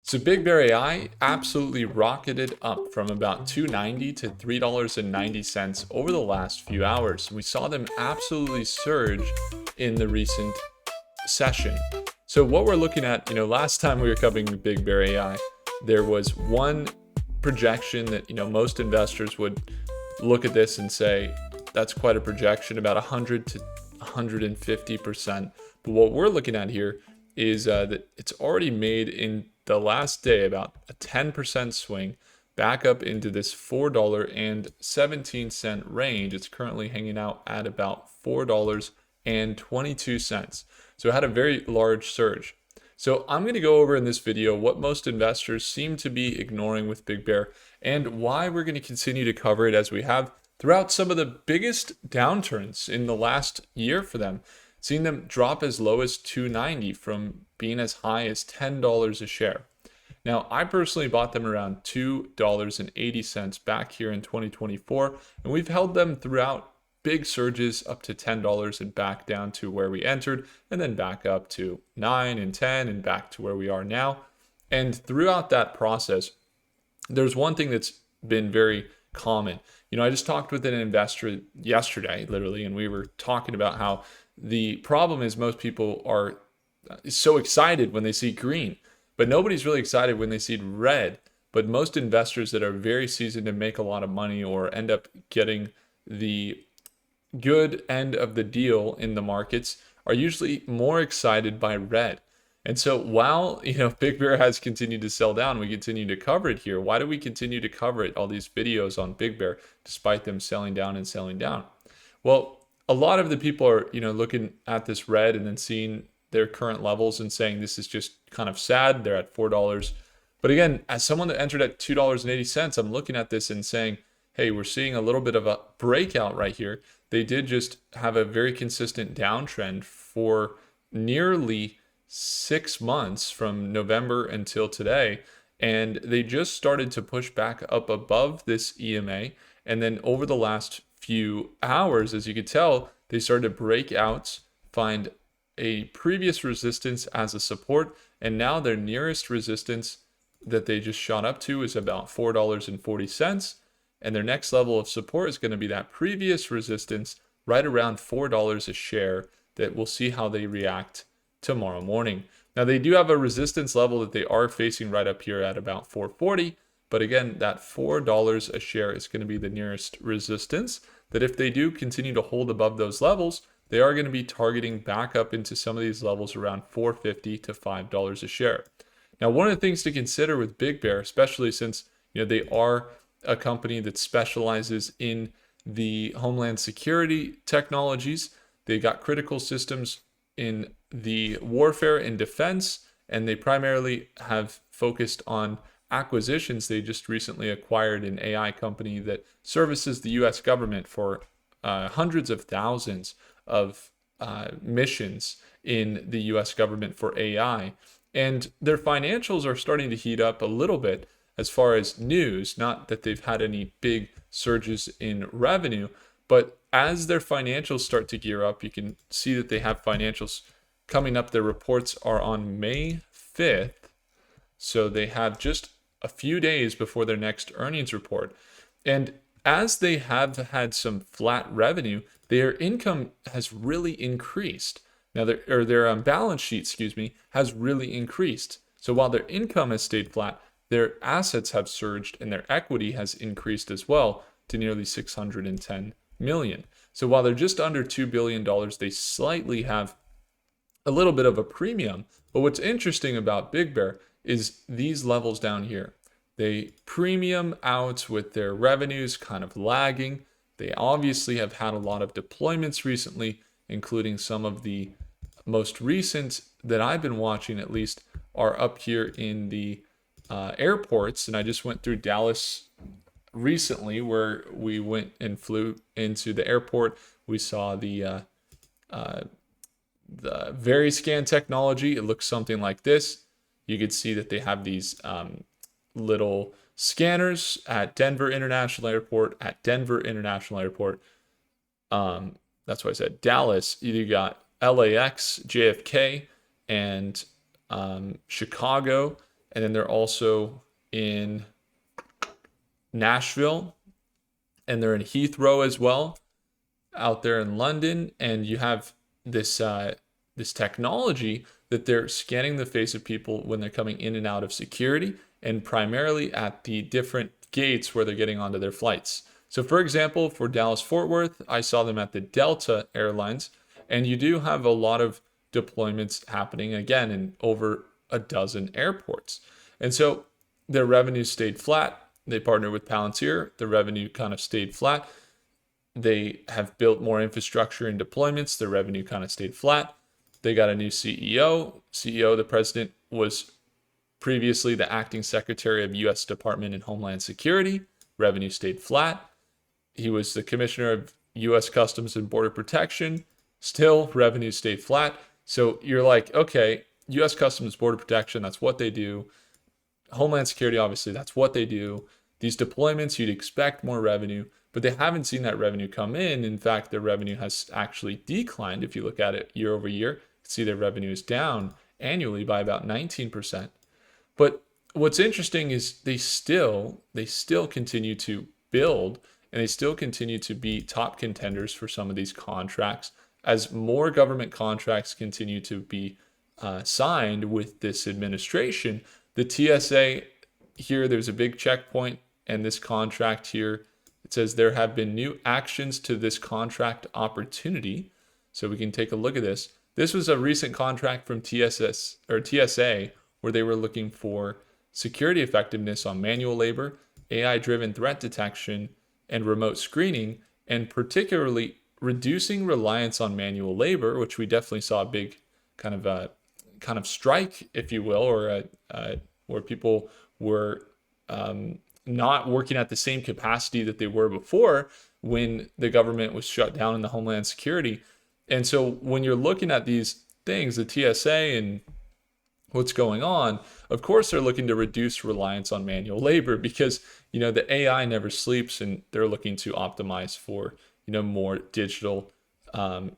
So Big Bear AI absolutely rocketed up from about 290 to $3.90 over the last few hours. We saw them absolutely surge in the recent session. So what we're looking at, last time we were covering Big Bear AI, there was one projection that, most investors would look at this and say, that's quite a projection, about 100 to 150%. But what we're looking at here is that it's already made in the last day about a 10% swing back up into this $4.17 range. It's currently hanging out at about $4.22. So it had a very large surge. So I'm going to go over in this video what most investors seem to be ignoring with Big Bear and why we're going to continue to cover it as we have throughout some of the biggest downturns in the last year for them, seeing them drop as low as $2.90 from being as high as $10 a share. Now, I personally bought them around $2.80 back here in 2024, and we've held them throughout big surges up to $10 and back down to where we entered, and then back up to 9 and 10 and back to where we are now. And throughout that process, there's one thing that's been very common. I just talked with an investor yesterday, literally, and we were talking about how the problem is most people are so excited when they see green, but nobody's really excited when they see red. But most investors that are very seasoned and make a lot of money or end up getting the good end of the deal in the markets are usually more excited by red. And so while, Big Bear has continued to sell down, we continue to cover it here. Why do we continue to cover it, all these videos on Big Bear, despite them selling down and selling down? Well, a lot of the people are, looking at this red and then seeing their current levels and saying this is just kind of sad. They're at $4. But again, as someone that entered at $2.80, I'm looking at this and saying, hey, we're seeing a little bit of a breakout right here. They did just have a very consistent downtrend for nearly 6 months from November until today. And they just started to push back up above this EMA. And then over the last few hours, as you could tell, they started to break out, find a previous resistance as a support. And now their nearest resistance that they just shot up to is about $4.40. And their next level of support is going to be that previous resistance right around $4 a share that we'll see how they react tomorrow morning. Now they do have a resistance level that they are facing right up here at about 440, but again, that $4 a share is going to be the nearest resistance that if they do continue to hold above those levels, they are going to be targeting back up into some of these levels around $4.50 to $5 a share. Now, one of the things to consider with Big Bear, especially since they are a company that specializes in the homeland security technologies, they got critical systems in the warfare and defense, and they primarily have focused on acquisitions. They just recently acquired an AI company that services the US government for hundreds of thousands of missions in the US government for AI. And their financials are starting to heat up a little bit as far as news, not that they've had any big surges in revenue, but as their financials start to gear up, you can see that they have financials coming up. Their reports are on May 5th. So they have just a few days before their next earnings report. And as they have had some flat revenue, their income has really increased. Now their balance sheet, has really increased. So while their income has stayed flat, their assets have surged and their equity has increased as well to nearly $610 million. So while they're just under $2 billion, they slightly have a little bit of a premium. But what's interesting about Big Bear is these levels down here. They premium out with their revenues kind of lagging. They obviously have had a lot of deployments recently, including some of the most recent that I've been watching at least are up here in the airports. And I just went through Dallas recently where we went and flew into the airport. We saw the Veriscan technology. It looks something like this. You could see that they have these little scanners at Denver International Airport. That's why I said Dallas. You got LAX, JFK, and Chicago. And then they're also in Nashville, and they're in Heathrow as well, out there in London. And you have this technology that they're scanning the face of people when they're coming in and out of security, and primarily at the different gates where they're getting onto their flights. So, for example, for Dallas Fort Worth, I saw them at the Delta Airlines, and you do have a lot of deployments happening again in over a dozen airports. And so their revenue stayed flat. They partnered with Palantir. The revenue kind of stayed flat. They have built more infrastructure and deployments. Their revenue kind of stayed flat. They got a new CEO. The president, was previously the acting secretary of U.S. Department of Homeland Security. Revenue stayed flat. He was the commissioner of U.S. Customs and Border Protection. Still, revenue stayed flat. So you're like, okay, U.S. Customs Border Protection, that's what they do. Homeland Security, obviously, that's what they do. These deployments, you'd expect more revenue, but they haven't seen that revenue come in. In fact, their revenue has actually declined. If you look at it year over year, you see their revenue is down annually by about 19%. But what's interesting is they still continue to build, and they still continue to be top contenders for some of these contracts as more government contracts continue to be signed with this administration. The TSA here, there's a big checkpoint, and this contract here, it says there have been new actions to this contract opportunity. So we can take a look at this. This was a recent contract from TSA, where they were looking for security effectiveness on manual labor, AI-driven threat detection, and remote screening, and particularly reducing reliance on manual labor, which we definitely saw a big kind of strike, if you will, or where people were not working at the same capacity that they were before when the government was shut down in the Homeland Security. And so when you're looking at these things, the TSA and what's going on, of course they're looking to reduce reliance on manual labor because, the AI never sleeps, and they're looking to optimize for, more digital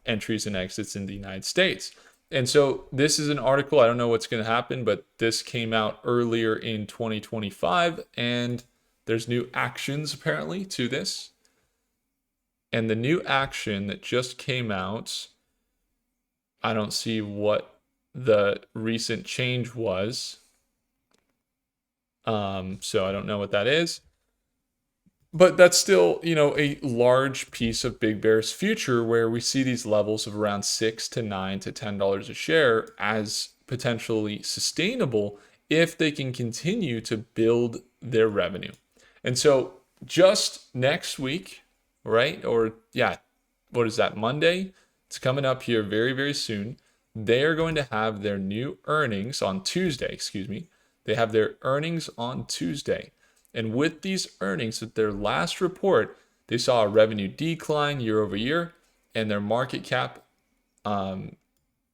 entries and exits in the United States. And so this is an article, I don't know what's going to happen, but this came out earlier in 2025, and there's new actions apparently to this. And the new action that just came out, I don't see what the recent change was. So I don't know what that is. But that's still, a large piece of Big Bear's future, where we see these levels of around $6 to $9 to $10 a share as potentially sustainable if they can continue to build their revenue. And so just next week, right? Or what is that, Monday? It's coming up here very, very soon. They are going to have their new earnings on Tuesday, They have their earnings on Tuesday. And with these earnings, with their last report, they saw a revenue decline year over year, and their market cap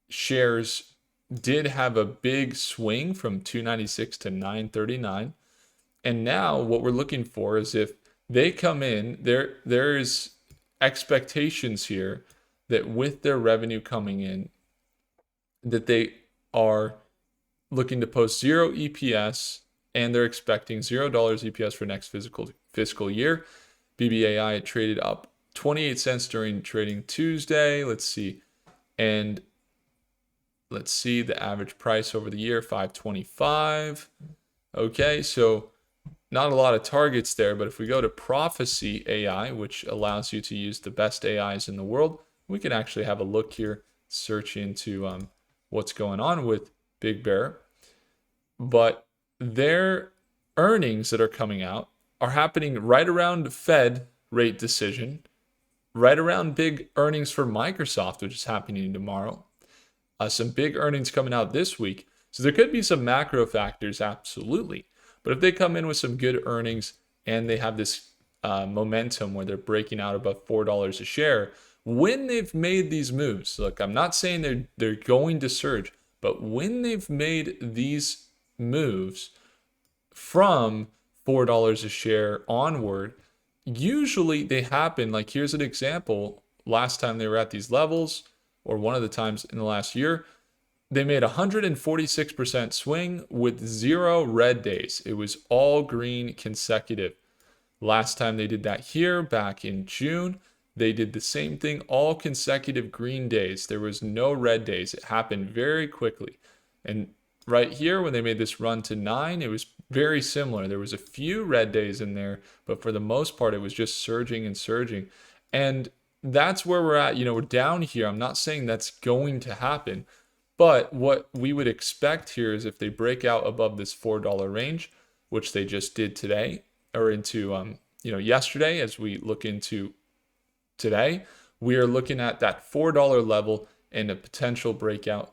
shares did have a big swing from 296 to 939. And now what we're looking for is, if they come in, there's expectations here that with their revenue coming in, that they are looking to post zero EPS, and they're expecting $0 EPS for next fiscal year. BBAI traded up 28 cents during trading Tuesday. Let's see the average price over the year, $5.25. Okay, so not a lot of targets there, but if we go to Prophecy AI, which allows you to use the best AIs in the world, we can actually have a look here, search into what's going on with Big Bear. But their earnings that are coming out are happening right around Fed rate decision, right around big earnings for Microsoft, which is happening tomorrow. Some big earnings coming out this week. So there could be some macro factors, absolutely. But if they come in with some good earnings and they have this momentum where they're breaking out above $4 a share, when they've made these moves, look, I'm not saying they're going to surge, but when they've made these moves from $4 a share onward, usually they happen, like here's an example, last time they were at these levels, or one of the times in the last year, They made 146% swing with 0 red days. It was all green consecutive. Last time they did that here, back in June, they did the same thing, all consecutive green days. There was no red days. It happened very quickly. And right here, when they made this run to 9, it was very similar. There was a few red days in there, but for the most part, it was just surging and surging. And that's where we're at. We're down here. I'm not saying that's going to happen, but what we would expect here is if they break out above this $4 range, which they just did today, or into yesterday, as we look into today, we are looking at that $4 level and a potential breakout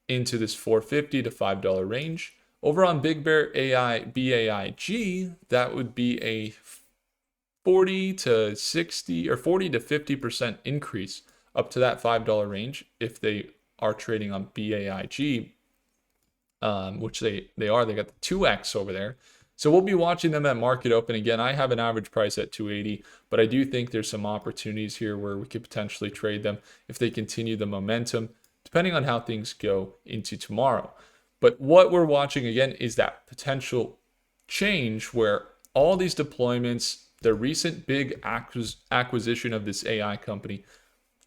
into this $4.50 to $5 range. Over on Big Bear AI BAIG, that would be a 40 to 60 or 40 to 50% increase up to that $5 range if they are trading on BAIG, which they are. They got the 2x over there. So we'll be watching them at market open. Again, I have an average price at 280, but I do think there's some opportunities here where we could potentially trade them if they continue the momentum, depending on how things go into tomorrow. But what we're watching again is that potential change where all these deployments, the recent big acquisition of this AI company,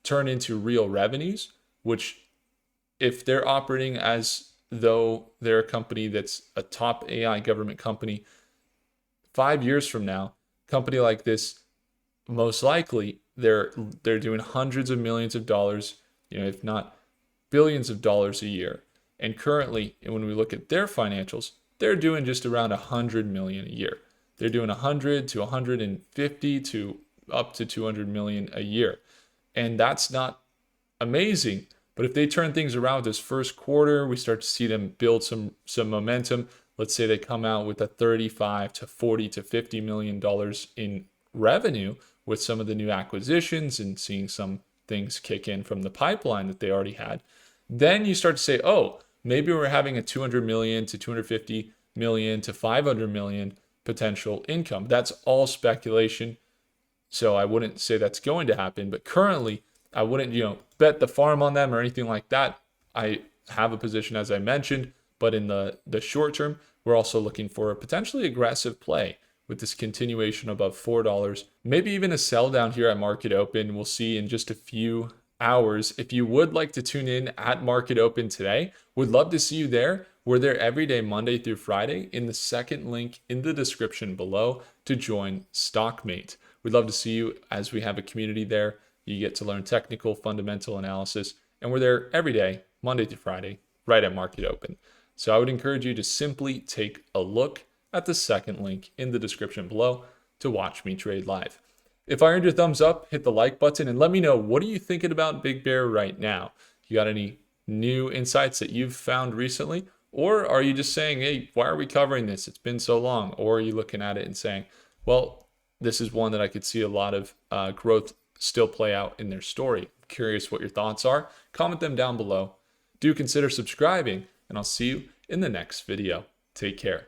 turn into real revenues, which if they're operating as though they're a company that's a top AI government company, 5 years from now, a company like this, most likely they're doing hundreds of millions of dollars, if not billions of dollars a year. And currently, when we look at their financials, they're doing just around 100 million a year. They're doing 100 to 150 to up to 200 million a year. And that's not amazing. But if they turn things around this first quarter, we start to see them build some momentum. Let's say they come out with a 35 to 40 to 50 million dollars in revenue with some of the new acquisitions and seeing some things kick in from the pipeline that they already had. Then you start to say, oh, maybe we're having a 200 million to 250 million to 500 million potential income. That's all speculation. So I wouldn't say that's going to happen, but currently I wouldn't, bet the farm on them or anything like that. I have a position, as I mentioned, but in the short term, we're also looking for a potentially aggressive play with this continuation above $4. Maybe even a sell down here at market open. We'll see in just a few hours. If you would like to tune in at market open today, would love to see you there. We're there every day, Monday through Friday, in the second link in the description below to join Stockmate. We'd love to see you as we have a community there. You get to learn technical, fundamental analysis, and we're there every day, Monday through Friday, right at market open. So I would encourage you to simply take a look at the second link in the description below to watch me trade live. If I earned your thumbs up, hit the like button and let me know, what are you thinking about Big Bear right now? You got any new insights that you've found recently? Or are you just saying, hey, why are we covering this? It's been so long. Or are you looking at it and saying, well, this is one that I could see a lot of growth still play out in their story. I'm curious what your thoughts are. Comment them down below. Do consider subscribing, and I'll see you in the next video. Take care.